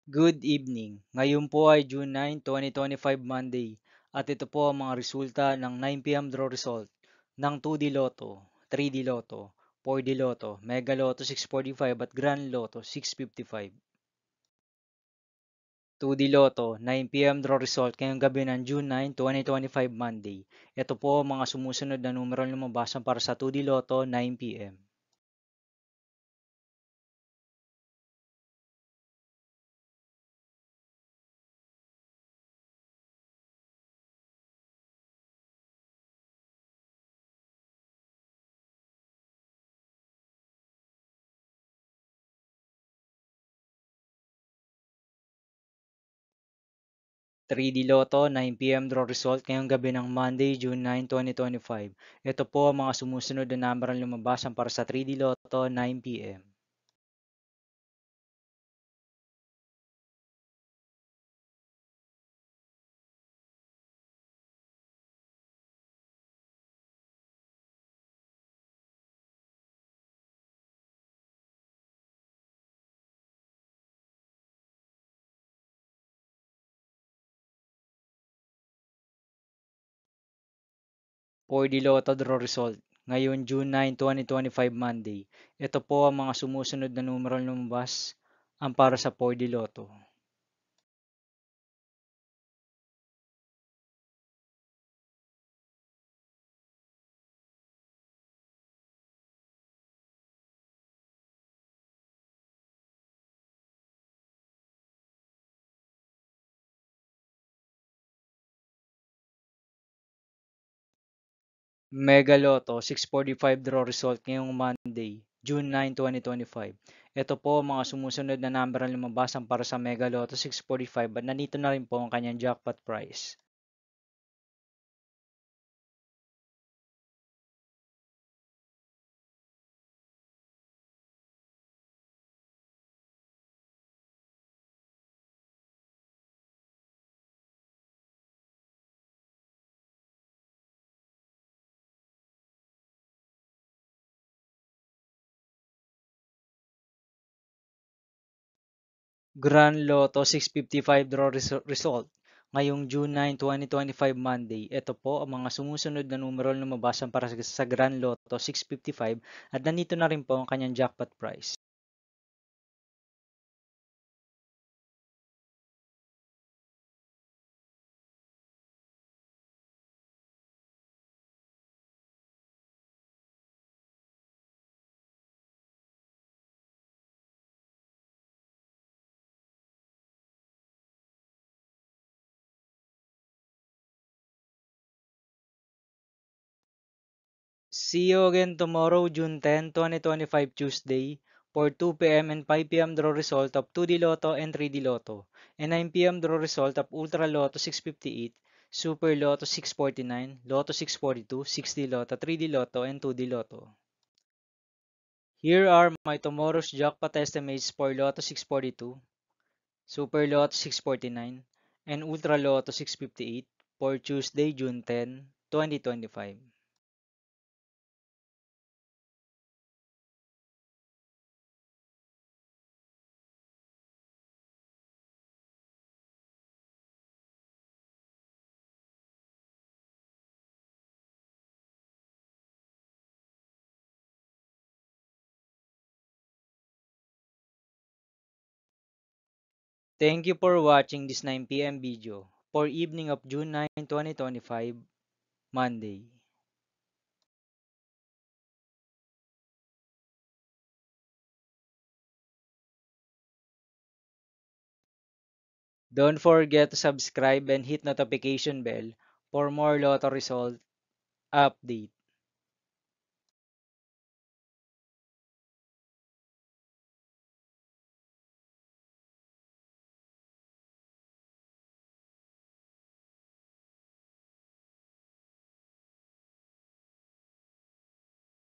Good evening. Ngayon po ay June 9, 2025 Monday at ito po ang mga resulta ng 9 p.m. draw result ng 2D Lotto, 3D Lotto, 4D Lotto, Mega Lotto 645 at Grand Lotto 655. 2D Lotto, 9 p.m. draw result ngayong gabi ng June 9, 2025 Monday. Ito po ang mga sumusunod na numero lumabasan para sa 2D Lotto 9 p.m. 3D Lotto 9 p.m. draw result ngayong gabi ng Monday, June 9, 2025. Ito po ang mga sumusunod na number ang lumabasan para sa 3D Lotto 9 p.m. 4D Lotto draw result ngayon June 9, 2025 Monday. Ito po ang mga sumusunod na numero ang lumabas ang para sa 4D Lotto. Mega Lotto 645 draw result ngayong Monday, June 9, 2025. Ito po ang mga sumusunod na number ang lumabasan para sa Mega Lotto 645 at nandito na rin po ang kanyang jackpot price. Grand Lotto 655 draw result ngayong June 9, 2025 Monday. Ito po ang mga sumusunod na numero na lumabasan para sa Grand Lotto 655 at nandito na rin po ang kanyang jackpot price. See you again tomorrow, June 10, 2025 Tuesday for 2 p.m. and 5 p.m. draw result of 2D Lotto and 3D Lotto and 9 p.m. draw result of Ultra Lotto 658, Super Lotto 649, Lotto 642, 6D Lotto, 3D Lotto, and 2D Lotto. Here are my tomorrow's jackpot estimates for Lotto 642, Super Lotto 649, and Ultra Lotto 658 for Tuesday, June 10, 2025. Thank you for watching this 9 p.m. video for evening of June 9, 2025, Monday. Don't forget to subscribe and hit notification bell for more Lotto result update.